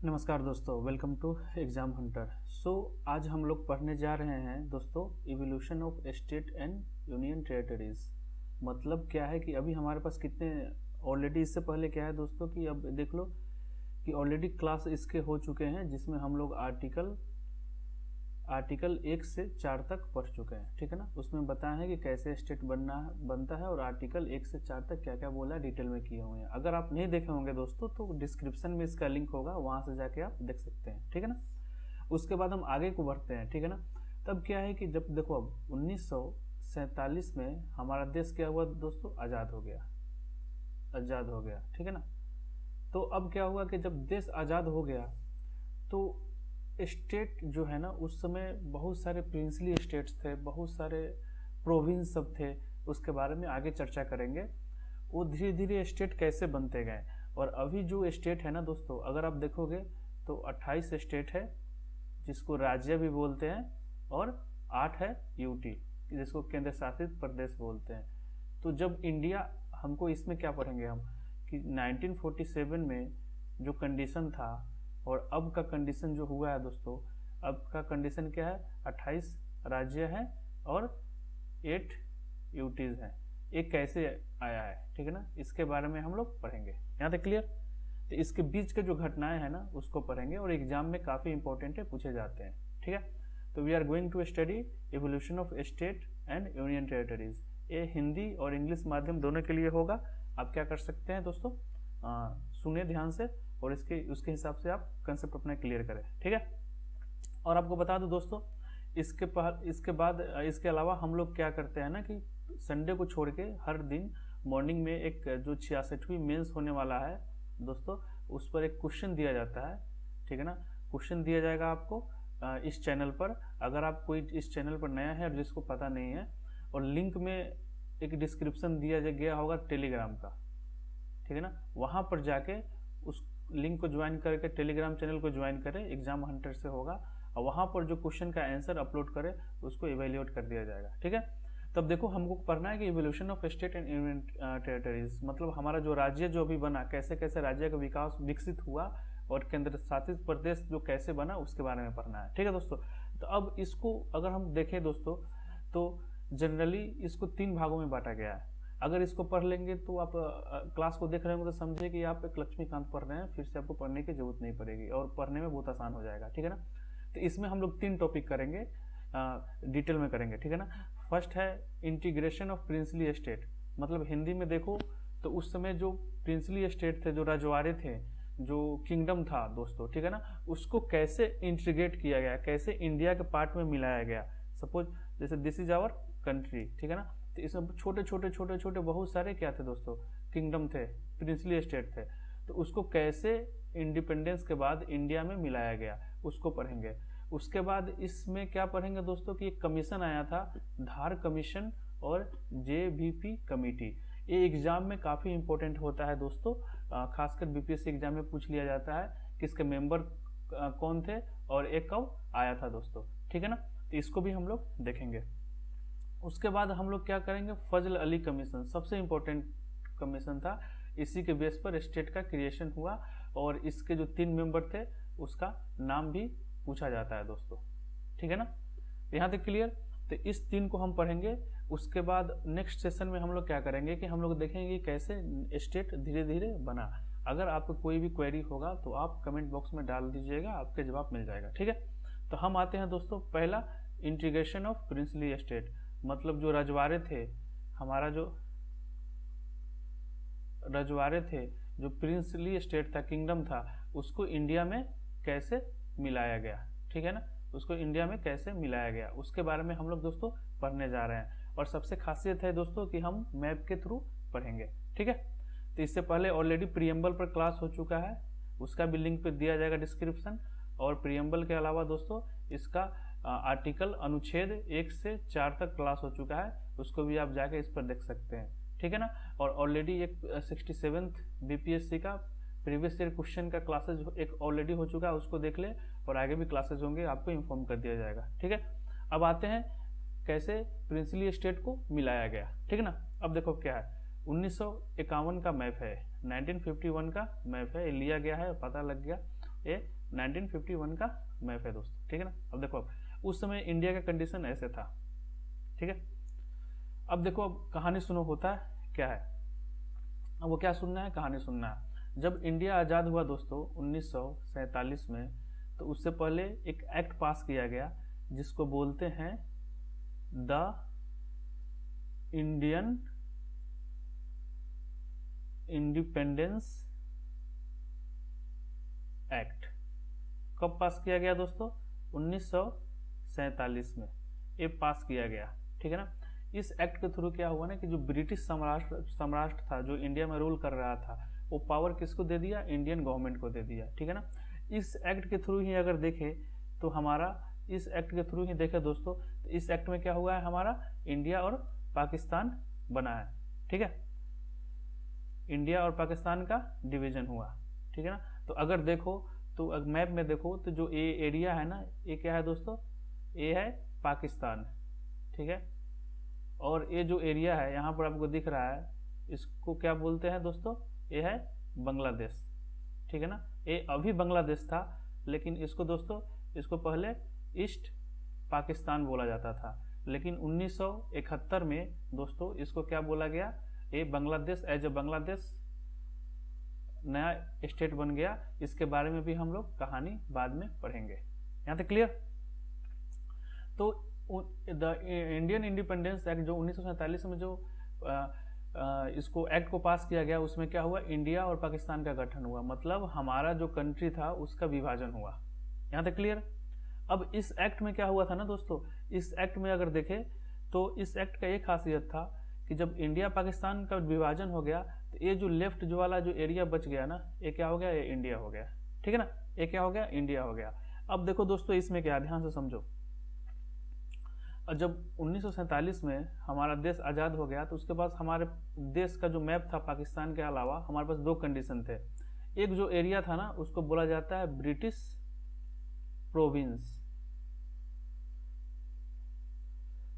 नमस्कार दोस्तों, welcome to exam Hunter. आज हम लोग पढ़ने जा रहे हैं दोस्तों evolution of state and union territories. मतलब क्या है कि अभी हमारे पास कितने ऑलरेडी, इससे पहले क्या है दोस्तों कि अब देख लो कि ऑलरेडी क्लास इसके हो चुके हैं जिसमें हम लोग आर्टिकल 1 से 4 तक पढ़ चुके हैं। ठीक है ना। उसमें बताया है कि कैसे स्टेट बनता है और आर्टिकल 1 से 4 तक क्या क्या बोला है डिटेल में किए हुए हैं। अगर आप नहीं देखे होंगे दोस्तों तो डिस्क्रिप्शन में इसका लिंक होगा, वहां से जाके आप देख सकते हैं। ठीक है ना। उसके बाद हम आगे को बढ़ते हैं। ठीक है ना। तब क्या है कि जब देखो अब 1947 में हमारा देश क्या हुआ दोस्तों, आजाद हो गया। ठीक है ना। तो अब क्या हुआ कि जब देश आजाद हो गया तो स्टेट जो है ना, उस समय बहुत सारे प्रिंसली स्टेट्स थे, बहुत सारे प्रोविंस सब थे। उसके बारे में आगे चर्चा करेंगे। वो धीरे धीरे स्टेट कैसे बनते गए। और अभी जो स्टेट है ना दोस्तों, अगर आप देखोगे तो 28 स्टेट है जिसको राज्य भी बोलते हैं, और 8 है यूटी जिसको केंद्र शासित प्रदेश बोलते हैं। तो जब इंडिया, हमको इसमें क्या पढ़ेंगे हम कि 1947 में जो कंडीशन था और अब का कंडीशन जो हुआ है दोस्तों, अब का कंडीशन क्या है, 28 राज्य हैं और 8 यूटीज हैं। ये कैसे आया है, ठीक है ना, इसके बारे में हम लोग पढ़ेंगे। यहाँ तक क्लियर। तो इसके बीच के जो घटनाएं हैं ना उसको पढ़ेंगे और एग्जाम में काफी इंपॉर्टेंट है, पूछे जाते हैं। ठीक है। तो we are going to study evolution of state and union territories. ये हिंदी और इंग्लिश माध्यम दोनों के लिए होगा। आप क्या कर सकते हैं दोस्तों, सुनिए ध्यान से और उसके हिसाब से आप कंसेप्ट अपना क्लियर करें। ठीक है। और आपको बता दूं दोस्तों, इसके अलावा हम लोग क्या करते हैं ना कि संडे को छोड़ के हर दिन मॉर्निंग में एक जो 66वीं मेंस होने वाला है दोस्तों, उस पर एक क्वेश्चन दिया जाता है। ठीक है ना। क्वेश्चन दिया जाएगा आपको इस चैनल पर। अगर आप कोई इस चैनल पर नया है और जिसको पता नहीं है, और लिंक में एक डिस्क्रिप्शन दिया गया होगा टेलीग्राम का। ठीक है ना। वहां पर जाके उस लिंक को ज्वाइन करके टेलीग्राम चैनल को ज्वाइन करें, एग्जाम हंटर से होगा, और वहां पर जो क्वेश्चन का आंसर अपलोड करे उसको इवेल्युएट कर दिया जाएगा। ठीक है। तब देखो हमको पढ़ना है कि evolution of state and union territories, मतलब हमारा जो राज्य जो भी बना, कैसे कैसे राज्य का विकास विकसित हुआ और केंद्र शासित प्रदेश जो कैसे बना उसके बारे में पढ़ना है। ठीक है दोस्तों। तो अब इसको अगर हम देखें दोस्तों तो जनरली इसको 3 भागों में बांटा गया है। अगर इसको पढ़ लेंगे तो आप क्लास को देख रहे होंगे तो समझे कि आप एक लक्ष्मीकांत पढ़ रहे हैं, फिर से आपको पढ़ने की जरूरत नहीं पड़ेगी और पढ़ने में बहुत आसान हो जाएगा। ठीक है ना। तो इसमें हम लोग 3 टॉपिक करेंगे, डिटेल में करेंगे। ठीक है ना। फर्स्ट है इंटीग्रेशन ऑफ प्रिंसली स्टेट। मतलब हिंदी में देखो तो उस समय जो प्रिंसली स्टेट थे, जो रजवाड़े थे, जो किंगडम था दोस्तों, ठीक है ना, उसको कैसे इंटीग्रेट किया गया, कैसे इंडिया के पार्ट में मिलाया गया। सपोज जैसे दिस इज आवर कंट्री, ठीक है ना। तो इसमें छोटे छोटे बहुत सारे क्या थे दोस्तों, किंगडम थे, प्रिंसली स्टेट थे। तो उसको कैसे इंडिपेंडेंस के बाद इंडिया में मिलाया गया उसको पढ़ेंगे। उसके बाद इसमें क्या पढ़ेंगे दोस्तों कि एक कमीशन आया था, धार कमीशन और जेबीपी कमेटी। ये एग्जाम में काफी इंपॉर्टेंट होता है दोस्तों, खासकर बीपीएससी एग्जाम में पूछ लिया जाता है कि इसके मेंबर कौन थे और एक कब आया था दोस्तों। ठीक है ना। तो इसको भी हम लोग देखेंगे। उसके बाद हम लोग क्या करेंगे, फजल अली कमीशन, सबसे इंपॉर्टेंट कमीशन था। इसी के बेस पर स्टेट का क्रिएशन हुआ और इसके जो 3 मेंबर थे उसका नाम भी पूछा जाता है दोस्तों। ठीक है ना। यहाँ तक क्लियर। तो इस 3 को हम पढ़ेंगे। उसके बाद नेक्स्ट सेशन में हम लोग क्या करेंगे कि हम लोग देखेंगे कैसे स्टेट धीरे धीरे बना। अगर आपको कोई भी क्वेरी होगा तो आप कमेंट बॉक्स में डाल दीजिएगा, आपके जवाब मिल जाएगा। ठीक है। तो हम आते हैं दोस्तों, पहला इंटीग्रेशन ऑफ प्रिंसली स्टेट, मतलब जो रजवाड़े थे, हमारा जो रजवाड़े थे, जो प्रिंसली स्टेट था, किंगडम था, उसको इंडिया में कैसे मिलाया गया। ठीक है ना। उसको इंडिया में कैसे मिलाया गया उसके बारे में हम लोग दोस्तों पढ़ने जा रहे हैं। और सबसे खासियत है दोस्तों कि हम मैप के थ्रू पढ़ेंगे। ठीक है। तो इससे पहले ऑलरेडी प्रियम्बल पर क्लास हो चुका है, उसका भी लिंक पे दिया जाएगा डिस्क्रिप्शन। और प्रियम्बल के अलावा दोस्तों इसका आर्टिकल अनुच्छेद 1 से 4 तक क्लास हो चुका है, उसको भी आप जाके इस पर देख सकते हैं। ठीक है ना। और ऑलरेडी एक 67th बीपीएससी का प्रीवियस ईयर क्वेश्चन का क्लासेज एक ऑलरेडी हो चुका है, उसको देख ले, और आगे भी क्लासेज होंगे, आपको इन्फॉर्म कर दिया जाएगा। ठीक है। अब आते हैं कैसे प्रिंसली स्टेट को मिलाया गया। ठीक है ना। अब देखो क्या है, 1951 का मैप है, 1951 का मैप है, लिया गया है, पता लग गया। ये 1951 का मैप है दोस्तों, ठीक है ना। अब देखो, अब उस समय इंडिया का कंडीशन ऐसे था, ठीक है। अब देखो, अब कहानी सुनो, होता है क्या है, अब वो क्या सुनना है, कहानी सुनना है। जब इंडिया आज़ाद हुआ दोस्तों 1947 में, तो उससे पहले एक एक्ट पास किया गया जिसको बोलते हैं द इंडियन इंडिपेंडेंस एक्ट। कब पास किया गया दोस्तों? 1947 में ये पास किया गया, ठीक है ना। इस एक्ट के थ्रू क्या हुआ ना कि जो ब्रिटिश सम्राट था, जो इंडिया में रूल कर रहा था, वो पावर किसको दे दिया? इंडियन गवर्नमेंट को दे दिया, ठीक है ना। इस एक्ट के थ्रू ही अगर देखें तो हमारा, इस एक्ट के थ्रू ही देखें दोस्तों, तो इस एक्ट में क्या हुआ है, हमारा इंडिया और पाकिस्तान बना है, ठीक है। इंडिया और पाकिस्तान का डिवीजन हुआ, ठीक है ना। तो अगर देखो तो मैप में देखो तो जो ये एरिया है ना, ये क्या है दोस्तों? ये है पाकिस्तान, ठीक है। और ये जो एरिया है यहाँ पर आपको दिख रहा है, इसको क्या बोलते हैं दोस्तों? ये है बांग्लादेश, ठीक है ना। ये अभी बांग्लादेश था, लेकिन इसको दोस्तों, इसको पहले ईस्ट पाकिस्तान बोला जाता था, लेकिन 1971 में दोस्तों इसको क्या बोला गया? ये बांग्लादेश, एज ए बांग्लादेश नया स्टेट बन गया। इसके बारे में भी हम लोग कहानी बाद में पढ़ेंगे। यहाँ तक क्लियर? तो द इंडियन इंडिपेंडेंस एक्ट जो 1947 में जो इसको एक्ट को पास किया गया, उसमें क्या हुआ? इंडिया और पाकिस्तान का गठन हुआ, मतलब हमारा जो कंट्री था उसका विभाजन हुआ। यहाँ तक क्लियर? अब इस एक्ट में क्या हुआ था ना दोस्तों, इस एक्ट में अगर देखें तो इस एक्ट का एक खासियत था कि जब इंडिया पाकिस्तान का विभाजन हो गया, तो ये जो लेफ्ट जो वाला जो एरिया बच गया ना, ये क्या हो गया? ये इंडिया हो गया, ठीक है ना। ये क्या हो गया? इंडिया हो गया। अब देखो दोस्तों, इसमें क्या, ध्यान से समझो। जब 1947 में हमारा देश आज़ाद हो गया, तो उसके बाद हमारे देश का जो मैप था, पाकिस्तान के अलावा हमारे पास दो कंडीशन थे। एक जो एरिया था ना, उसको बोला जाता है ब्रिटिश प्रोविंस,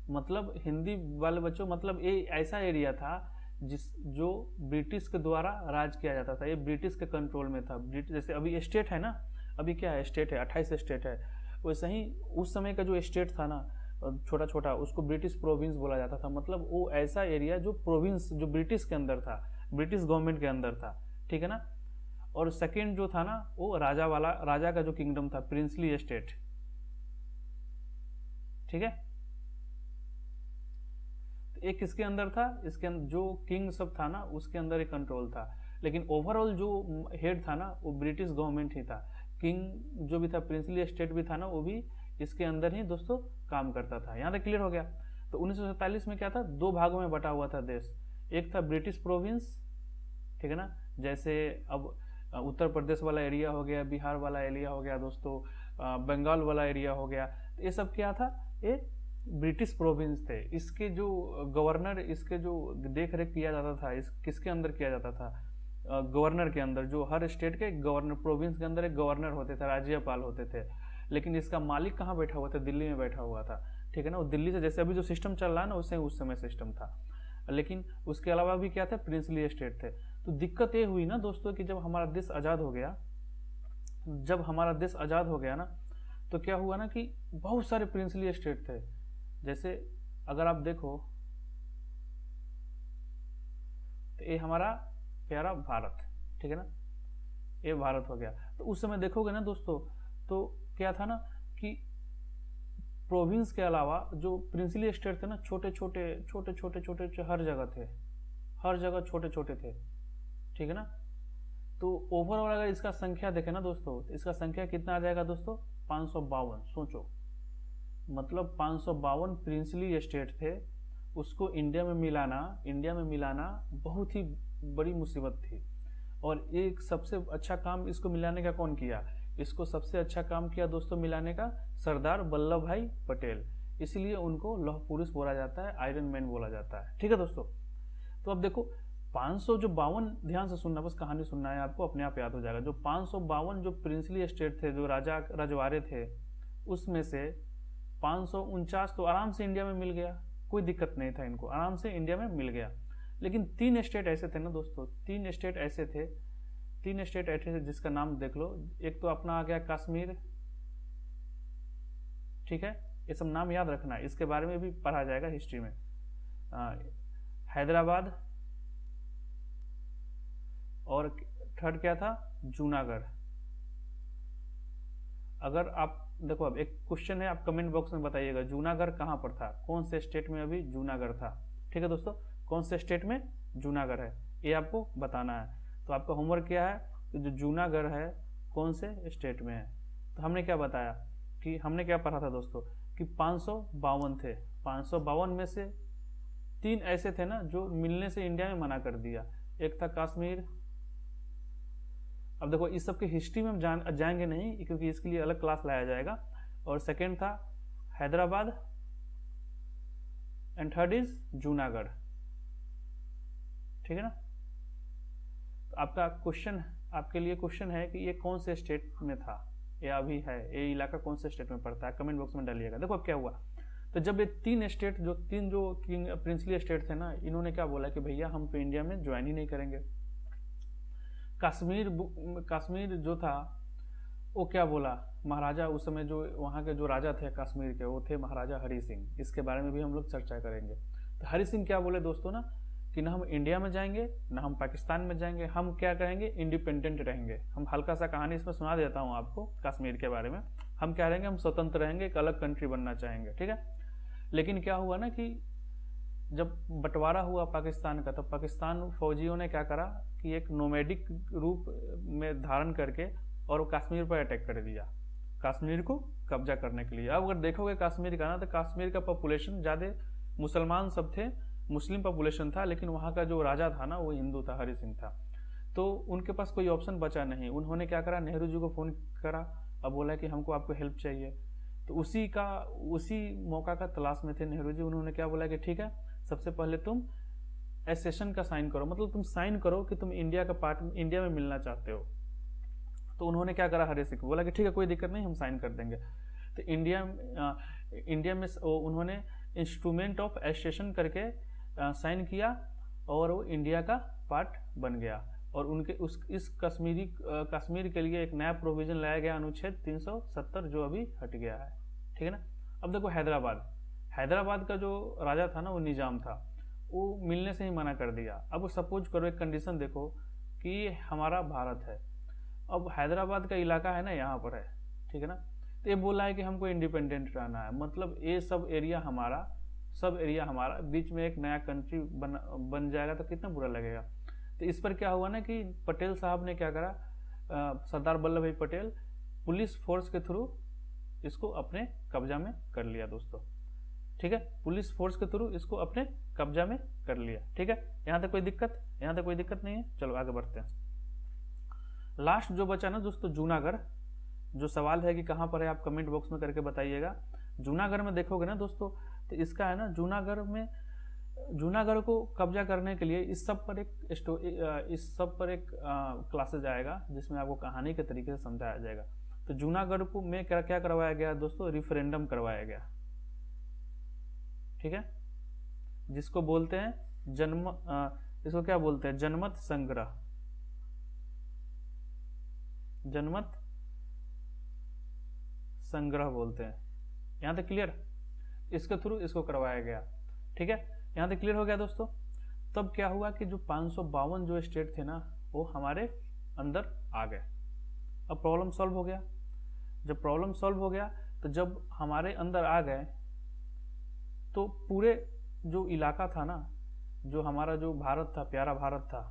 मतलब हिंदी वाले बच्चों, मतलब ये ऐसा एरिया था जो ब्रिटिश के द्वारा राज किया जाता था, ये ब्रिटिश के कंट्रोल में था। जैसे अभी स्टेट है ना, अभी क्या है, स्टेट है, 28 स्टेट है, वैसे ही उस समय का जो स्टेट था ना, छोटा छोटा, उसको ब्रिटिश प्रोविंस बोला जाता था। मतलब वो ऐसा एरिया जो प्रोविंस, जो ब्रिटिश के अंदर था, ब्रिटिश गवर्नमेंट के अंदर था, ठीक है ना। और सेकेंड जो था ना, वो राजा वाला, राजा का जो किंगडम था, प्रिंसली स्टेट, ठीक है। एक किसके अंदर था? इसके अंदर जो किंग सब था ना, उसके अंदर एक कंट्रोल था, लेकिन ओवरऑल जो हेड था ना, वो ब्रिटिश गवर्नमेंट ही था। किंग जो भी था, प्रिंसली स्टेट भी था ना, वो भी इसके अंदर ही दोस्तों काम करता था। यहाँ तक क्लियर हो गया? तो 1947 में क्या था? दो भागों में बटा हुआ था देश। एक था ब्रिटिश प्रोविंस, ठीक है ना, जैसे अब उत्तर प्रदेश वाला एरिया हो गया, बिहार वाला एरिया हो गया दोस्तों, बंगाल वाला एरिया हो गया। ये सब क्या था? ये ब्रिटिश प्रोविंस थे। इसके जो गवर्नर, इसके जो देख रेख किया जाता था, इस किसके अंदर किया जाता था? गवर्नर के अंदर। जो हर स्टेट के गवर्नर, प्रोविंस के अंदर एक गवर्नर होते थे, राज्यपाल होते थे, लेकिन इसका मालिक कहाँ बैठा हुआ था? दिल्ली में बैठा हुआ था, ठीक है ना। वो दिल्ली से, जैसे अभी जो सिस्टम चल रहा है ना, उससे उस समय सिस्टम था। लेकिन उसके अलावा भी क्या था? प्रिंसली स्टेट थे। तो दिक्कत ये हुई ना दोस्तों कि जब हमारा देश आज़ाद हो गया, जब हमारा देश आज़ाद हो गया ना, तो क्या हुआ ना कि बहुत सारे प्रिंसली स्टेट थे। जैसे अगर आप देखो तो ये हमारा प्यारा भारत, ठीक है ना, ये भारत हो गया। तो उस समय देखोगे ना दोस्तों, तो क्या था ना कि प्रोविंस के अलावा जो प्रिंसली स्टेट थे ना, छोटे छोटे छोटे छोटे छोटे हर जगह थे, हर जगह छोटे छोटे थे, ठीक है ना। तो ओवरऑल अगर इसका संख्या देखें ना दोस्तों, तो इसका संख्या कितना आ जाएगा दोस्तों? 552। सोचो, मतलब 552 प्रिंसली स्टेट थे, उसको इंडिया में मिलाना बहुत ही बड़ी मुसीबत थी। और एक सबसे अच्छा काम इसको मिलाने का कौन किया? इसको सबसे अच्छा काम किया दोस्तों मिलाने का सरदार वल्लभ भाई पटेल। इसलिए उनको लौह पुरुष बोला जाता है, आयरन मैन बोला जाता है, ठीक है दोस्तों। तो अब देखो 552, ध्यान से सुनना, बस कहानी सुनना है आपको, अपने आप याद हो जाएगा। जो 552 जो प्रिंसली स्टेट थे, जो राजा रजवाड़े थे, उसमें से 549 तो आराम से इंडिया में मिल गया, कोई दिक्कत नहीं था, इनको आराम से इंडिया में मिल गया। लेकिन 3 स्टेट ऐसे थे ना दोस्तों, 3 स्टेट ऐसे थे 3 स्टेट ऐसे जिसका नाम देख लो। एक तो अपना आ गया कश्मीर, ठीक है, ये सब नाम याद रखना है, इसके बारे में भी पढ़ा जाएगा हिस्ट्री में। हैदराबाद, और थर्ड क्या था, जूनागढ़। अगर आप देखो, अब एक क्वेश्चन है, आप कमेंट बॉक्स में बताइएगा जूनागढ़ कहाँ पर था, कौन से स्टेट में अभी जूनागढ़ था। ठीक है दोस्तों, कौन से स्टेट में जूनागढ़ है, ये आपको बताना है। तो आपका होमवर्क क्या है, कि जो जूनागढ़ है कौन से स्टेट में है। तो हमने क्या बताया, कि हमने क्या पढ़ा था दोस्तों, कि 552 थे, 552 में से 3 ऐसे थे ना जो मिलने से इंडिया में मना कर दिया। एक था कश्मीर, अब देखो इस सब की हिस्ट्री में हम जाएंगे नहीं, क्योंकि इसके लिए अलग क्लास लाया जाएगा। और सेकेंड था Hyderabad, and third is Junagadh. ठीक है ना। तो आपका क्वेश्चन, आपके लिए क्वेश्चन है कि ये कौन से स्टेट में था, ये अभी है, ये इलाका कौन से स्टेट में पड़ता है, कमेंट बॉक्स में डालिएगा। देखो अब क्या हुआ, तो जब ये 3 स्टेट, जो प्रिंसली स्टेट थे ना, इन्होंने क्या बोला कि भैया हम तो इंडिया में ज्वाइन ही नहीं करेंगे। कश्मीर जो था वो क्या बोला, महाराजा उस समय जो वहाँ के जो राजा थे कश्मीर के, वो थे महाराजा हरि सिंह। इसके बारे में भी हम लोग चर्चा करेंगे। तो हरि सिंह क्या बोले दोस्तों ना, कि ना हम इंडिया में जाएंगे ना हम पाकिस्तान में जाएंगे, हम क्या करेंगे, इंडिपेंडेंट रहेंगे। हम हल्का सा कहानी इसमें सुना देता हूँ आपको कश्मीर के बारे में। हम क्या रहेंगे, हम स्वतंत्र रहेंगे, एक अलग कंट्री बनना चाहेंगे। ठीक है। लेकिन क्या हुआ ना कि जब बंटवारा हुआ पाकिस्तान का, तो पाकिस्तान फौजियों ने क्या करा कि एक नोमैडिक रूप में धारण करके और वो कश्मीर पर अटैक कर दिया, कश्मीर को कब्जा करने के लिए। अब अगर देखोगे कश्मीर का ना, तो कश्मीर का पॉपुलेशन ज़्यादा मुसलमान सब थे, मुस्लिम पॉपुलेशन था, लेकिन वहाँ का जो राजा था ना वो हिंदू था, हरि सिंह था। तो उनके पास कोई ऑप्शन बचा नहीं। उन्होंने क्या करा, नेहरू जी को फ़ोन करा और बोला कि हमको आपको हेल्प चाहिए। तो उसी मौका का तलाश में थे नेहरू जी। उन्होंने क्या बोला कि ठीक है, सबसे पहले तुम एसेशन का साइन करो, मतलब तुम साइन करो कि तुम इंडिया का पार्ट, इंडिया में मिलना चाहते हो। तो उन्होंने क्या करा, हरि सिंह को बोला कि ठीक है कोई दिक्कत नहीं, हम साइन कर देंगे। तो इंडिया में उन्होंने इंस्ट्रूमेंट ऑफ एसेशन करके साइन किया और वो इंडिया का पार्ट बन गया। और उनके इस कश्मीर के लिए एक नया प्रोविजन लाया गया, अनुच्छेद 370, जो अभी हट गया है। ठीक है ना। अब देखो हैदराबाद का जो राजा था ना, वो निजाम था, वो मिलने से ही मना कर दिया। अब सपोज करो, एक कंडीशन देखो कि हमारा भारत है, अब हैदराबाद का इलाका है ना यहाँ पर है, ठीक है ना। तो ये बोला है कि हमको इंडिपेंडेंट रहना है, मतलब ये सब एरिया हमारा, बीच में एक नया कंट्री बन जाएगा, तो कितना बुरा लगेगा। तो इस पर क्या हुआ ना कि पटेल साहब ने क्या करा, सरदार वल्लभ भाई पटेल पुलिस फोर्स के थ्रू इसको अपने कब्जा में कर लिया दोस्तों। ठीक है, पुलिस फोर्स के थ्रू इसको अपने कब्जा में कर लिया। ठीक है, यहाँ तक कोई दिक्कत नहीं है। चलो आगे बढ़ते हैं। लास्ट जो बचा ना दोस्तों, जूनागढ़। जो सवाल है कि कहाँ पर है, आप कमेंट बॉक्स में करके बताइएगा। जूनागढ़ में देखोगे ना दोस्तों, तो इसका है ना, जूनागढ़ को कब्जा करने के लिए इस सब पर एक क्लासेज आएगा, जिसमें आपको कहानी के तरीके से समझाया जाएगा। तो जूनागढ़ को में क्या करवाया गया दोस्तों, रिफरेंडम करवाया गया। ठीक है, जिसको बोलते हैं इसको क्या बोलते हैं, जनमत संग्रह बोलते हैं। यहाँ तक क्लियर, इसके थ्रू इसको करवाया गया। ठीक है, यहाँ तक क्लियर हो गया दोस्तों। तब क्या हुआ कि जो 552 जो स्टेट थे ना, वो हमारे अंदर आ गए। अब प्रॉब्लम सॉल्व हो गया। जब प्रॉब्लम सॉल्व हो गया, तो जब हमारे अंदर आ गए, तो पूरे जो इलाका था ना, जो हमारा जो भारत था, प्यारा भारत था,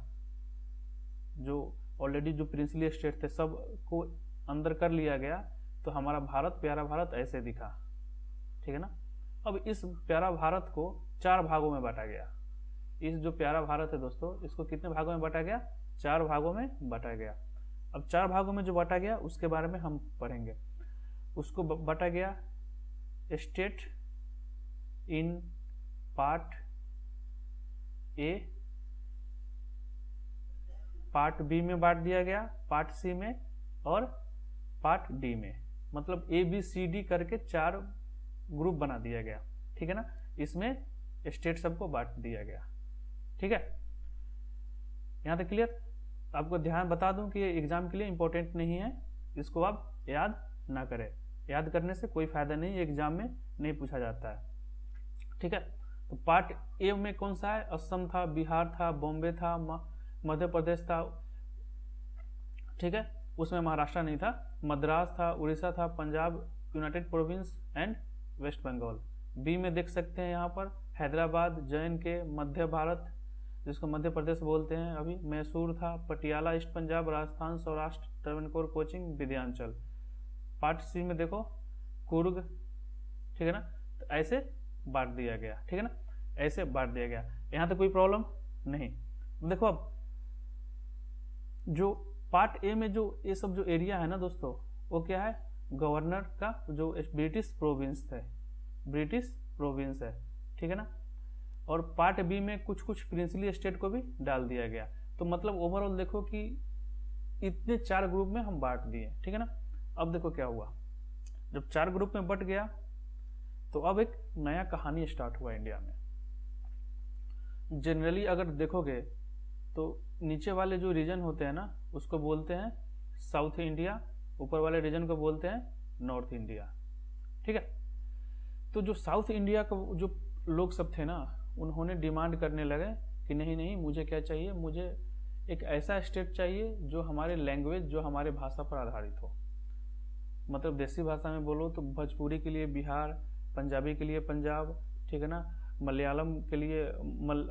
जो ऑलरेडी जो प्रिंसली स्टेट थे, सब को अंदर कर लिया गया। तो हमारा भारत, प्यारा भारत ऐसे दिखा। ठीक है ना। अब इस प्यारा भारत को 4 भागों में बांटा गया। इस जो प्यारा भारत है दोस्तों, इसको कितने भागों में बांटा गया, 4 भागों में बांटा गया। अब 4 भागों में जो बांटा गया, उसके बारे में हम पढ़ेंगे। उसको बांटा गया state in part A, part B में बांट दिया गया, पार्ट सी में और पार्ट डी में। मतलब ABCD करके 4 ग्रुप बना दिया गया। ठीक है ना। इसमें स्टेट सबको बांट दिया गया। ठीक है, यहां तक क्लियर। आपको ध्यान बता दूं कि ये एग्जाम के लिए इंपॉर्टेंट नहीं है, इसको आप याद ना करें, याद करने से कोई फायदा नहीं, एग्जाम में नहीं पूछा जाता है। ठीक है, तो पार्ट ए में कौन सा है? असम था, बिहार था, बॉम्बे था, मध्य प्रदेश था, ठीक है, उसमें महाराष्ट्र नहीं था, मद्रास था, उड़ीसा था, Punjab, United Province and West Bengal. B में देख सकते हैं यहाँ पर हैदराबाद, JNK, मध्य भारत जिसको मध्य प्रदेश बोलते हैं अभी, मैसूर था, Patiala east Punjab, Rajasthan, Saurashtra, Travancore, Cochin, Vindhyachal. Part C में देखो कुर्ग, ठीक है ना, तो ऐसे बांट दिया गया, ठीक है ना, ऐसे बांट दिया गया। यहाँ तो कोई प्रॉब्लम नहीं। देखो अब जो पार्ट ए में जो ये सब जो एरिया है ना दोस्तों, वो क्या है? गवर्नर का जो ब्रिटिश प्रोविंस थे, ब्रिटिश प्रोविंस है, ठीक है ना। और पार्ट बी में कुछ कुछ प्रिंसली स्टेट को भी डाल दिया गया। तो मतलब ओवरऑल देखो कि इतने 4 ग्रुप में हम बांट दिए, ठीक है ना। अब देखो क्या हुआ, जब 4 ग्रुप में बट गया तो अब एक नया कहानी स्टार्ट हुआ इंडिया में। जनरली अगर देखोगे तो नीचे वाले जो रीजन होते हैं ना उसको बोलते हैं साउथ इंडिया, ऊपर वाले रीजन को बोलते हैं नॉर्थ इंडिया, ठीक है। तो जो साउथ इंडिया का जो लोग सब थे ना, उन्होंने डिमांड करने लगे कि नहीं नहीं, मुझे क्या चाहिए, मुझे एक ऐसा स्टेट चाहिए जो हमारे लैंग्वेज, जो हमारे भाषा पर आधारित हो। मतलब देसी भाषा में बोलो तो भोजपुरी के लिए बिहार, पंजाबी के लिए पंजाब, ठीक है ना, मलयालम के लिए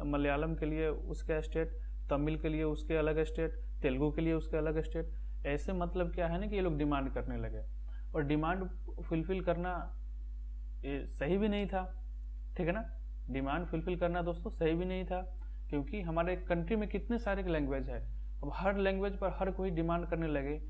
मलयालम के लिए उसका स्टेट, तमिल के लिए उसके अलग स्टेट, तेलुगु के लिए उसके अलग स्टेट। ऐसे मतलब क्या है ना कि ये लोग डिमांड करने लगे, और डिमांड फुलफिल करना ये सही भी नहीं था, ठीक है ना। डिमांड फुलफिल करना दोस्तों सही भी नहीं था, क्योंकि हमारे कंट्री में कितने सारे लैंग्वेज है। अब हर लैंग्वेज पर हर कोई डिमांड करने लगे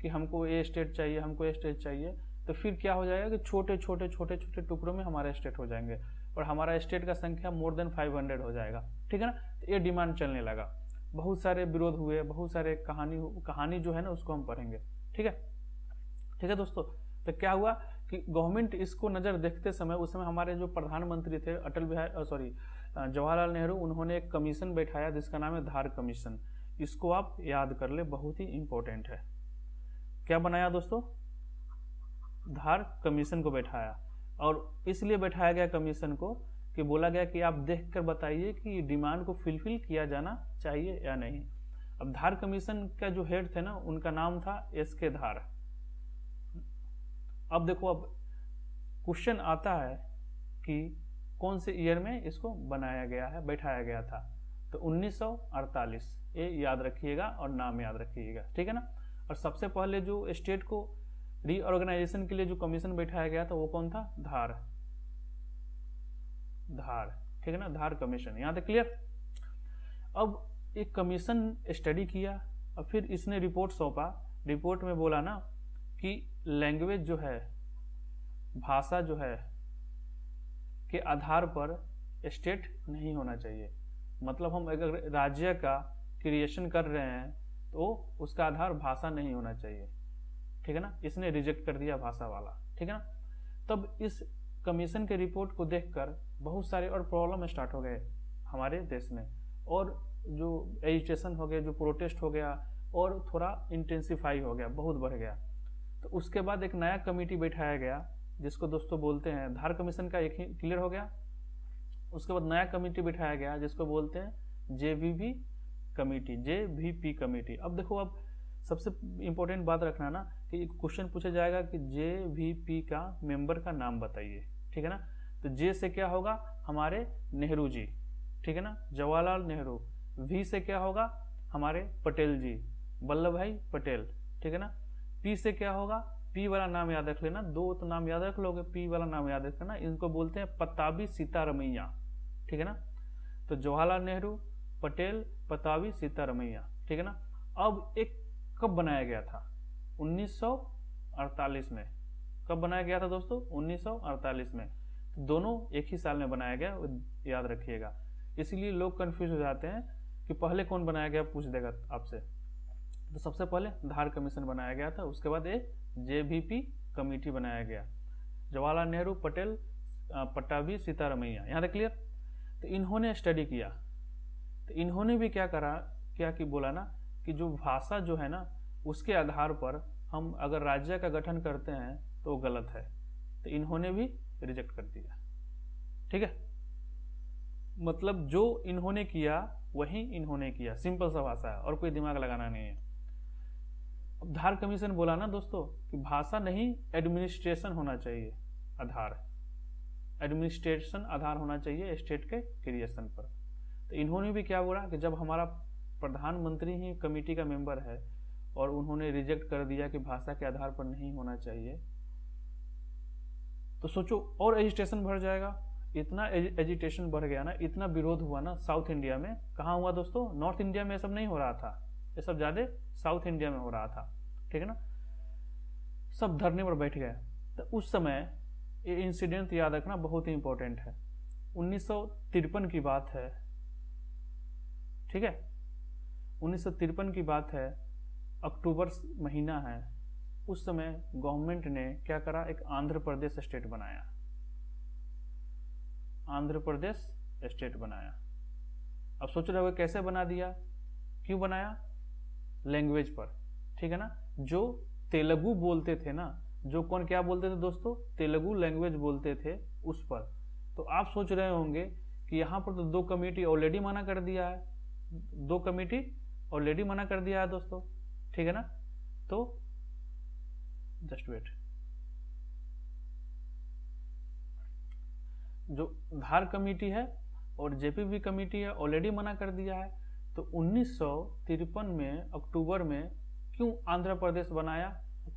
कि हमको ये स्टेट चाहिए, हमको ये स्टेट चाहिए, तो फिर क्या हो जाएगा कि छोटे छोटे छोटे छोटे टुकड़ों में हमारे स्टेट हो जाएंगे, और हमारा स्टेट का संख्या मोर देन 500 हो जाएगा, ठीक है ना। तो ये डिमांड चलने लगा, बहुत सारे विरोध हुए, बहुत सारे कहानी जो है ना उसको हम पढ़ेंगे, ठीक है, ठीक है दोस्तों। तो क्या हुआ कि गवर्नमेंट इसको नज़र देखते समय, उस समय हमारे जो प्रधानमंत्री थे जवाहरलाल नेहरू, उन्होंने एक कमीशन बैठाया जिसका नाम है धार कमीशन। इसको आप याद कर ले, बहुत ही इंपॉर्टेंट है। क्या बनाया दोस्तों? धार कमीशन को बैठाया, और इसलिए बैठाया गया कमीशन को कि बोला गया कि आप देख कर बताइए कि डिमांड को फुलफिल किया जाना चाहिए या नहीं। अब धार कमीशन का जो हेड थे ना, उनका नाम था SK धार। अब देखो, अब क्वेश्चन आता है कि कौन से ईयर में इसको बनाया गया है, बैठाया गया था। तो 1948, ये याद रखिएगा और नाम याद रखिएगा, ठीक है ना। और सबसे पहले जो स्टेट को रीऑर्गेनाइजेशन के लिए जो कमीशन बैठाया गया था वो कौन था? धार, ठीक है ना, धार कमीशन। यहाँ तक क्लियर? अब एक कमीशन स्टडी किया और फिर इसने रिपोर्ट सौंपा। रिपोर्ट में बोला ना कि लैंग्वेज जो है, भाषा जो है, के आधार पर स्टेट नहीं होना चाहिए। मतलब हम अगर राज्य का क्रिएशन कर रहे हैं तो उसका आधार भाषा नहीं होना चाहिए, ठीक है ना। इसने रिजेक्ट कर दिया भाषा वाला, ठीक है ना। तब इस कमीशन के रिपोर्ट को देखकर बहुत सारे और प्रॉब्लम स्टार्ट हो गए हमारे देश में, और जो एजिटेशन हो गया, जो प्रोटेस्ट हो गया, और थोड़ा इंटेंसिफाई हो गया, बहुत बढ़ गया। तो उसके बाद एक नया कमेटी बैठाया गया जिसको दोस्तों बोलते हैं, धार कमीशन का एक ही क्लियर हो गया। उसके बाद नया कमेटी बैठाया गया जिसको बोलते हैं JVP कमेटी। अब देखो, अब सबसे इंपॉर्टेंट बात रखना ना कि क्वेश्चन पूछा जाएगा कि JVP का मेंबर का नाम बताइए, ठीक है ना। तो J से क्या होगा? हमारे नेहरू जी, ठीक है ना, जवाहरलाल नेहरू। V से क्या होगा? हमारे पटेल जी, वल्लभ भाई पटेल, ठीक है ना। P से क्या होगा? P वाला नाम याद रख लेना, 2 तो नाम याद रख लोगे, P वाला नाम याद रखना। इनको बोलते हैं पताबी सीतारमैया, ठीक है ना। तो जवाहरलाल नेहरू, पटेल, पताबी सीतारमैया, ठीक है ना। अब एक कब बनाया गया था? 1948 में। कब बनाया गया था दोस्तों? 1948 में। तो दोनों एक ही साल में बनाया गया, याद रखिएगा। इसीलिए लोग कंफ्यूज हो जाते हैं कि पहले कौन बनाया गया, पूछ देगा आपसे। तो सबसे पहले धार कमीशन बनाया गया था, उसके बाद एक JVP कमेटी बनाया गया, जवाहरलाल नेहरू, पटेल, पट्टाभी, सीतारमैया। यहाँ तक क्लियर? तो इन्होंने स्टडी किया, तो इन्होंने भी क्या करा, क्या कि बोला ना कि जो भाषा जो है ना उसके आधार पर हम अगर राज्य का गठन करते हैं तो गलत है, तो इन्होंने भी रिजेक्ट कर दिया। ठीक है, मतलब जो इन्होंने किया वही इन्होंने किया, सिंपल सा भाषा है और कोई दिमाग लगाना नहीं है। अब धार कमीशन बोला ना दोस्तों कि भाषा नहीं एडमिनिस्ट्रेशन होना चाहिए आधार, एडमिनिस्ट्रेशन आधार होना चाहिए स्टेट के क्रिएशन पर। तो इन्होंने भी क्या बोला कि जब हमारा प्रधानमंत्री ही कमेटी का मेंबर है और उन्होंने रिजेक्ट कर दिया कि भाषा के आधार पर नहीं होना चाहिए, तो सोचो और एजिटेशन बढ़ जाएगा। इतना एजिटेशन बढ़ गया ना, इतना विरोध हुआ ना साउथ इंडिया में। कहाँ हुआ दोस्तों? नॉर्थ इंडिया में ये सब नहीं हो रहा था, ये सब ज्यादा साउथ इंडिया में हो रहा था। ठीक है ना, सब धरने पर बैठ गए। तो उस समय ये इंसिडेंट याद रखना बहुत ही इंपॉर्टेंट है। 1953 की बात है। ठीक है, 1953 की बात है, अक्टूबर महीना है। उस समय गवर्नमेंट ने क्या करा, एक आंध्र प्रदेश स्टेट बनाया, आंध्र प्रदेश स्टेट बनाया। अब सोच रहे हो कैसे बना दिया, क्यों बनाया? लैंग्वेज पर। ठीक है ना, जो तेलुगु बोलते थे ना, जो कौन क्या बोलते थे दोस्तों? तेलुगु लैंग्वेज बोलते थे उस पर। तो आप सोच रहे होंगे कि यहाँ पर तो 2 कमेटी ऑलरेडी मना कर दिया है, 2 कमेटी ऑलरेडी मना कर दिया है दोस्तों। ठीक है ना, तो जस्ट वेट, जो धार कमेटी है और जेपीवी कमेटी है ऑलरेडी मना कर दिया है। तो 1953 में अक्टूबर में क्यों आंध्र प्रदेश बनाया,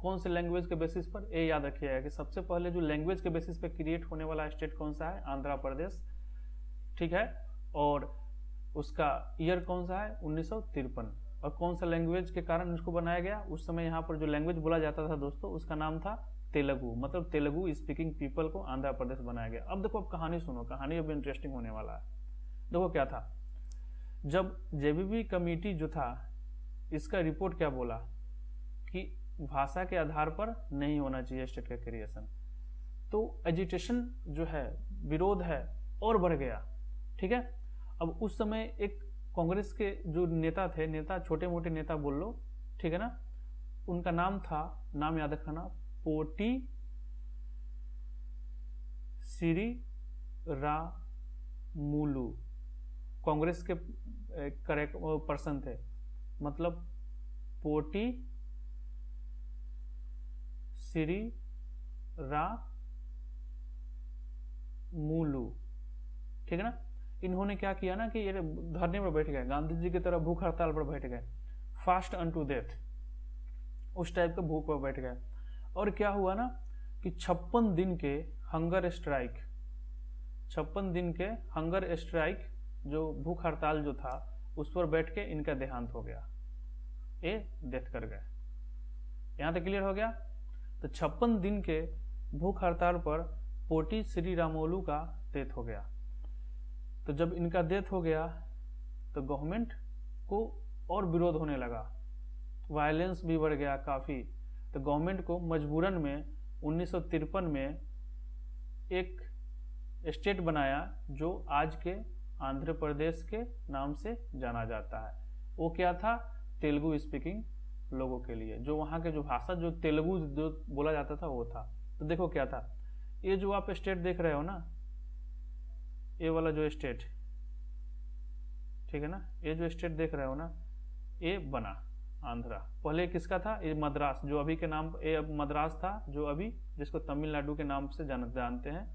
कौन से लैंग्वेज के बेसिस पर? ये याद रखिएगा कि सबसे पहले जो लैंग्वेज के बेसिस पर क्रिएट होने वाला स्टेट कौन सा है? आंध्र प्रदेश। ठीक है, और उसका ईयर कौन सा है? 1953। और कौन सा लैंग्वेज के कारण इसको बनाया गया? उस समय यहाँ पर जो लैंग्वेज बोला जाता था दोस्तों, उसका नाम था तेलुगु, मतलब तेलुगु स्पीकिंग पीपल को आंध्र प्रदेश बनाया गया। अब देखो, अब कहानी सुनो, कहानी अब इंटरेस्टिंग होने वाला है। देखो क्या था, जब जेबीबी कमेटी जो था, इसका रिपोर्ट क्या बोला कि भाषा के आधार पर नहीं होना चाहिए स्टेट का क्रिएशन। तो एजिटेशन जो है, विरोध है, और बढ़ गया। ठीक है, अब उस समय एक कांग्रेस के जो नेता थे, नेता छोटे मोटे नेता बोल लो, ठीक है ना, उनका नाम था, नाम याद रखना, पोटी श्रीरामुलु। कांग्रेस के करेक्ट पर्सन थे, मतलब पोटी श्रीरामुलु। ठीक है ना, इन्होंने क्या किया ना कि ये धरने पर बैठ गए, गांधी जी की तरह भूख हड़ताल पर बैठ गए, फास्ट अनटू डेथ, उस टाइप का भूख पर बैठ गए। और क्या हुआ ना कि 56 दिन के हंगर स्ट्राइक, 56 दिन के हंगर स्ट्राइक, जो भूख हड़ताल जो था, उस पर बैठ के इनका देहांत हो गया, ये डेथ कर गए। यहां तक क्लियर हो गया? तो 56 दिन के भूख हड़ताल पर पोटी श्रीरामुलु का डेथ हो गया। तो जब इनका डेथ हो गया तो गवर्नमेंट को और विरोध होने लगा, वायलेंस भी बढ़ गया काफी। तो गवर्नमेंट को मजबूरन में 1953 में एक स्टेट बनाया जो आज के आंध्र प्रदेश के नाम से जाना जाता है। वो क्या था? तेलुगु स्पीकिंग लोगों के लिए, जो वहाँ के जो भाषा जो तेलुगु जो बोला जाता था वो था। तो देखो क्या था, ये जो आप स्टेट देख रहे हो ना, ये वाला जो स्टेट, ठीक है ना, ये जो स्टेट देख रहे हो ना, ये बना आंध्रा। पहले किसका था? ये मद्रास, जो अभी के नाम, ये मद्रास था, जो अभी जिसको तमिलनाडु के नाम से जानते हैं।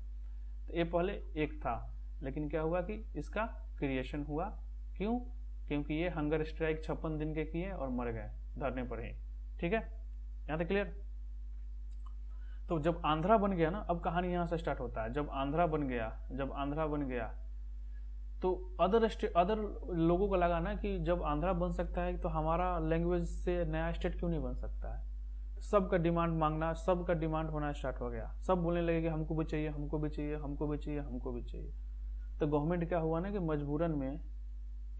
तो ये पहले एक था, लेकिन क्या हुआ कि इसका क्रिएशन हुआ। क्यों? क्योंकि ये हंगर स्ट्राइक 56 दिन के किए और मर गए धरने पर ही। ठीक है, यहाँ तक क्लियर? तो जब आंध्रा बन गया ना, अब कहानी यहाँ से स्टार्ट होता है। जब आंध्रा बन गया तो अदर लोगों को लगा ना कि जब आंध्रा बन सकता है तो हमारा लैंग्वेज से नया स्टेट क्यों नहीं बन सकता है। सबका डिमांड मांगना, सबका डिमांड होना स्टार्ट हो गया। सब बोलने लगे कि हमको भी चाहिए, हमको भी चाहिए, हमको भी चाहिए, हमको भी चाहिए। तो गवर्नमेंट क्या हुआ ना कि मजबूरन में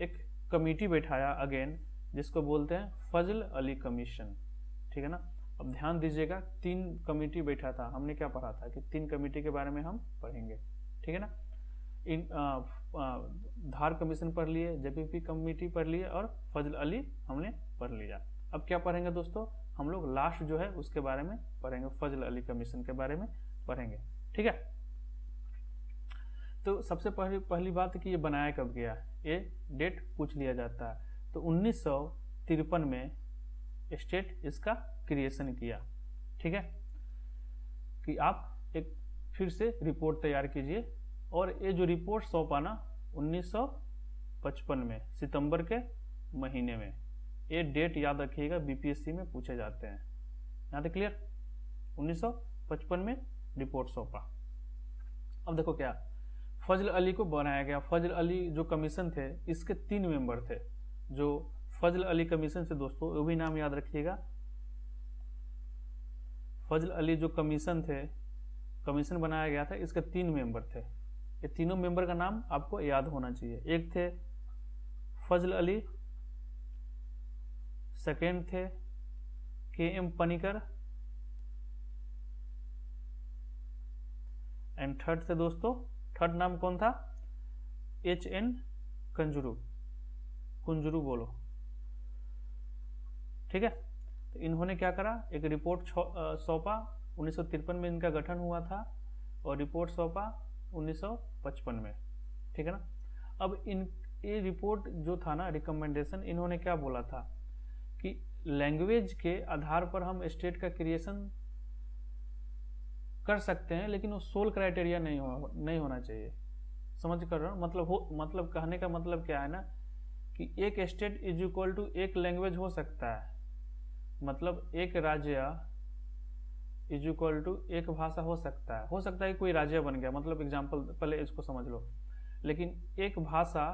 एक कमेटी बैठाया अगेन, जिसको बोलते हैं फजल अली कमीशन। ठीक है ना, अब ध्यान दीजिएगा, 3 कमेटी बैठा था। हमने क्या पढ़ा था कि 3 कमेटी के बारे में हम पढ़ेंगे। ठीक है ना, इन धार कमीशन पढ़ लिए, जेपीपी कमेटी पढ़ लिए और फजल अली हमने पढ़ लिया। अब क्या पढ़ेंगे दोस्तों, हम लोग लास्ट जो है उसके बारे में पढ़ेंगे, फजल अली कमीशन के बारे में पढ़ेंगे। ठीक है, तो सबसे पहली बात कि ये बनाया कब गया, ये डेट पूछ लिया जाता है। तो 1953 में स्टेट इसका क्रिएशन किया। ठीक है, कि आप एक फिर से रिपोर्ट तैयार कीजिए, और ये जो रिपोर्ट सौंपा ना 1955 में सितंबर के महीने में, ये डेट याद रखिएगा, बीपीएससी में पूछे जाते हैं। यहाँ तक क्लियर, 1955 में रिपोर्ट सौंपा। अब देखो क्या, फजल अली को बनाया गया। फजल अली जो कमीशन थे, इसके 3 मेंबर थे। जो फजल अली कमीशन से दोस्तों, वो भी नाम याद रखिएगा, फजल अली जो कमीशन थे, कमीशन बनाया गया था, इसके 3 मेंबर थे। ये तीनों मेंबर का नाम आपको याद होना चाहिए। एक थे फजल अली, सेकेंड थे के.एम. पनिकर, एंड थर्ड थे दोस्तों, थर्ड नाम कौन था, H.N. कुंजरू, कुंजरू बोलो। ठीक है, तो इन्होंने क्या करा, एक रिपोर्ट सौंपा। 1953 में इनका गठन हुआ था, और रिपोर्ट सौंपा 1955 में। ठीक है ना। अब ये रिपोर्ट जो था ना, रिकमेंडेशन, इन्होंने क्या बोला था कि लैंग्वेज के आधार पर हम स्टेट का क्रिएशन कर सकते हैं, लेकिन वो सोल क्राइटेरिया नहीं होना चाहिए। समझ कर रहे हो, मतलब कहने का मतलब क्या है ना, कि एक स्टेट इज इक्वल टू एक लैंग्वेज हो सकता है, मतलब एक राज्य इज इक्वल टू एक भाषा हो सकता है कोई राज्य बन गया, मतलब एग्जाम्पल, पहले इसको समझ लो। लेकिन एक भाषा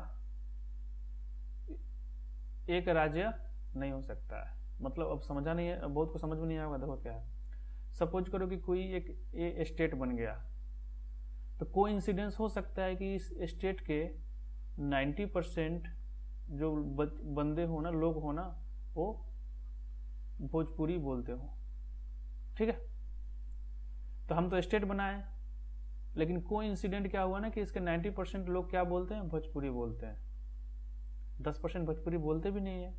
एक राज्य नहीं हो सकता है, मतलब अब समझा नहीं है, बहुत को समझ में नहीं आएगा। देखो क्या है, सपोज करो कि कोई एक ए स्टेट बन गया, तो कोइंसिडेंस हो सकता है कि इस स्टेट के 90% जो बंदे हो ना, लोग हो ना, वो भोजपुरी बोलते हो। ठीक है, तो हम तो स्टेट बनाए, लेकिन कोइंसिडेंट क्या हुआ ना कि इसके 90% लोग क्या बोलते हैं, भोजपुरी बोलते हैं, 10% भोजपुरी बोलते भी नहीं है।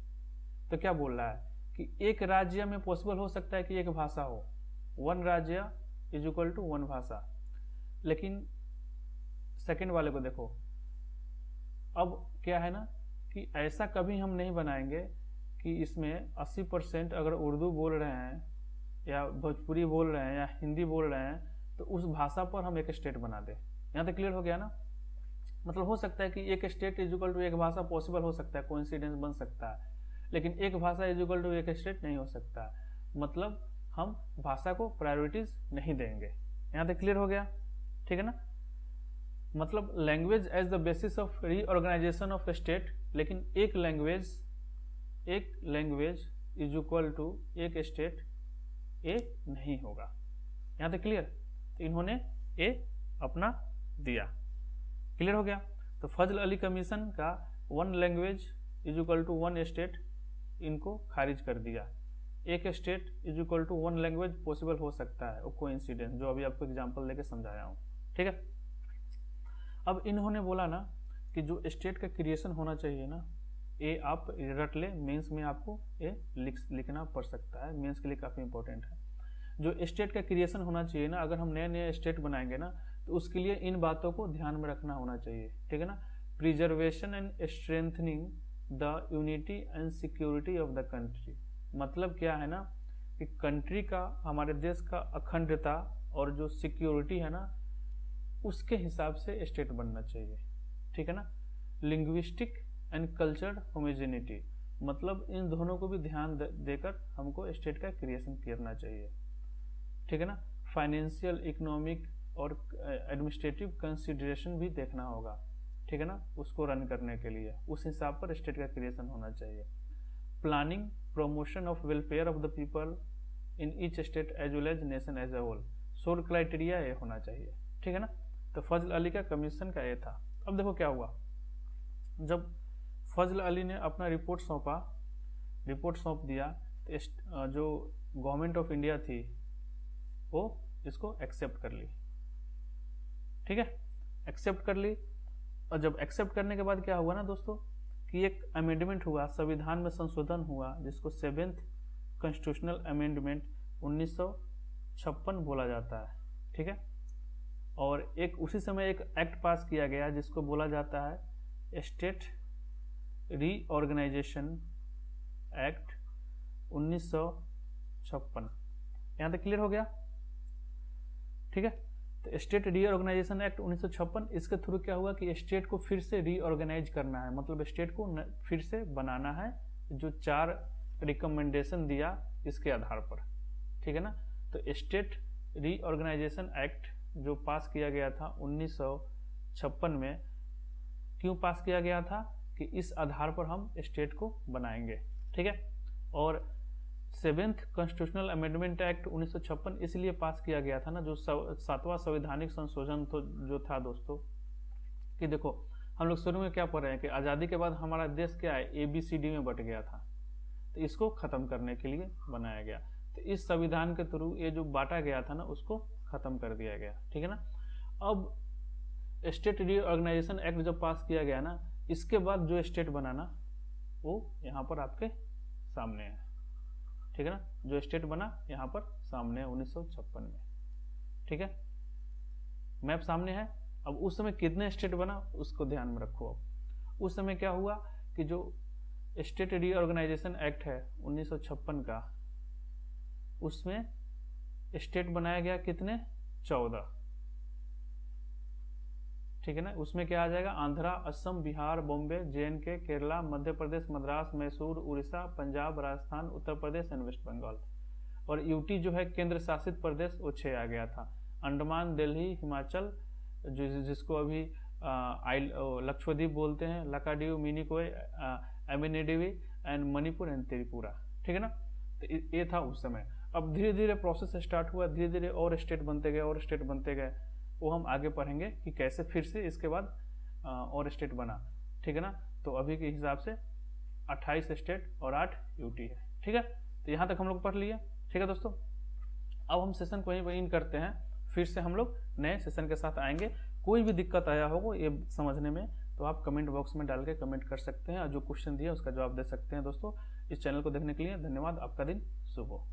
तो क्या बोल रहा है कि एक राज्य में पॉसिबल हो सकता है कि एक भाषा हो, वन राज्य इज इक्वल टू वन भाषा। लेकिन सेकंड वाले को देखो, अब क्या है ना कि ऐसा कभी हम नहीं बनाएंगे कि इसमें 80% अगर उर्दू बोल रहे हैं या भोजपुरी बोल रहे हैं या हिंदी बोल रहे हैं, तो उस भाषा पर हम एक स्टेट बना दें। यहाँ तक क्लियर हो गया ना। मतलब हो सकता है कि एक स्टेट इज इक्वल टू एक भाषा पॉसिबल हो सकता है, कोइंसिडेंस बन सकता है, लेकिन एक भाषा इज इक्वल टू एक स्टेट नहीं हो सकता। मतलब हम भाषा को प्रायोरिटीज नहीं देंगे। यहाँ तक क्लियर हो गया, ठीक है ना। मतलब language as the basis of reorganisation of state, लेकिन एक लैंग्वेज इज इक्वल टू एक स्टेट, ए नहीं होगा। यहाँ तक क्लियर। तो इन्होंने ए अपना दिया, क्लियर हो गया। तो फजल अली कमीशन का one language is equal to one state, इनको खारिज कर दिया। एक state is equal to one language possible हो सकता है, कोइंसिडेंस, जो अभी आपको एग्जांपल लेके समझाया हूँ, ठीक है। अब इन्होंने बोला ना कि जो स्टेट का क्रिएशन होना चाहिए ना, ये आप रट ले, मेंस में आपको ये लिखना पड़ सकता है, मेंस के लिए काफ़ी इंपॉर्टेंट है। जो स्टेट का क्रिएशन होना चाहिए ना, अगर हम नए नए स्टेट बनाएंगे ना, तो उसके लिए इन बातों को ध्यान में रखना होना चाहिए, ठीक है ना। Preservation and strengthening the unity and security of the country. मतलब क्या है ना कि कंट्री का, हमारे देश का अखंडता और जो सिक्योरिटी है ना, उसके हिसाब से स्टेट बनना चाहिए, ठीक है ना। लिंग्विस्टिक एंड कल्चरल होमोजेनिटी, मतलब इन दोनों को भी ध्यान देकर हमको स्टेट का क्रिएशन करना चाहिए, ठीक है ना। फाइनेंशियल, इकोनॉमिक और एडमिनिस्ट्रेटिव कंसिडरेशन भी देखना होगा, ठीक है ना, उसको रन करने के लिए उस हिसाब पर स्टेट का क्रिएशन होना चाहिए। Planning, promotion of welfare of the people in each state as well as nation as a whole, sole criteria ये होना चाहिए, ठीक है ना। तो फजल अली का कमीशन का ये था। अब देखो क्या हुआ, जब फजल अली ने अपना रिपोर्ट सौंप दिया, तो जो गवर्नमेंट ऑफ इंडिया थी वो इसको एक्सेप्ट कर ली, ठीक है, एक्सेप्ट कर ली। और जब एक्सेप्ट करने के बाद क्या हुआ ना दोस्तों, कि एक अमेंडमेंट हुआ, संविधान में संशोधन हुआ, जिसको 7th कॉन्स्टिट्यूशनल अमेंडमेंट 1956 बोला जाता है, ठीक है। और एक उसी समय एक एक्ट पास किया गया जिसको बोला जाता है स्टेट रीऑर्गेनाइजेशन एक्ट 1956। यहाँ तक क्लियर हो गया, ठीक है। तो स्टेट रीऑर्गेनाइजेशन एक्ट 1956, इसके थ्रू क्या हुआ कि स्टेट को फिर से रीऑर्गेनाइज करना है, मतलब स्टेट को फिर से बनाना है, जो 4 रिकमेंडेशन दिया इसके आधार पर, ठीक है ना। तो स्टेट रीऑर्गेनाइजेशन एक्ट जो पास किया गया था 1956 में, क्यों पास किया गया था कि इस आधार पर हम स्टेट को बनाएंगे, ठीक है। और 7th कॉन्स्टिट्यूशनल अमेंडमेंट एक्ट 1956 इसलिए पास किया गया था ना, जो 7वां संवैधानिक संशोधन तो जो था दोस्तों, कि देखो हम लोग शुरू में क्या पढ़ रहे हैं कि आज़ादी के बाद हमारा देश क्या है, ABCD में बट गया था, तो इसको खत्म करने के लिए बनाया गया। तो इस संविधान के थ्रू ये जो बांटा गया था ना, उसको खत्म कर दिया गया, ठीक है ना। अब स्टेट रीऑर्गेनाइजेशन एक्ट जब पास किया गया ना, इसके बाद जो स्टेट बनाना वो यहाँ पर आपके सामने है, ठीक है ना। जो स्टेट बना यहाँ पर सामने है 1956 में, ठीक है। मैप सामने है। अब उस समय कितने स्टेट बना उसको ध्यान में रखो। अब उस समय क्या हुआ कि जो स्टेट रीऑर्गेनाइजेशन एक्ट है 1956 का, उसमें स्टेट बनाया गया कितने, 14, ठीक है ना। उसमें क्या आ जाएगा, Andhra, Assam, Bihar, Bombay, JNK, Kerala, Madhya Pradesh, Madras, Mysore, Orissa, Punjab, Rajasthan, Uttar Pradesh and West Bengal. और UT जो है केंद्र शासित प्रदेश, वो 6 आ गया था। अंडमान, दिल्ली, हिमाचल, जिसको अभी लक्षद्वीप बोलते हैं, लक्षद्वीप, मिनिकोय, एमिनेडिवी एंड मणिपुर एंड त्रिपुरा, ठीक है ना। तो ये था उस समय। अब धीरे धीरे प्रोसेस स्टार्ट हुआ, धीरे धीरे और स्टेट बनते गए और स्टेट बनते गए, वो हम आगे पढ़ेंगे कि कैसे फिर से इसके बाद और स्टेट बना, ठीक है ना। तो अभी के हिसाब से 28 स्टेट और 8 UT है, ठीक है। तो यहाँ तक हम लोग पढ़ लिए, ठीक है दोस्तों। अब हम सेशन को वहीं इन करते हैं, फिर से हम लोग नए सेशन के साथ आएंगे। कोई भी दिक्कत आया होगा ये समझने में तो आप कमेंट बॉक्स में डाल के कमेंट कर सकते हैं, और जो क्वेश्चन दिया उसका जवाब दे सकते हैं। दोस्तों इस चैनल को देखने के लिए धन्यवाद। आपका दिन शुभ हो।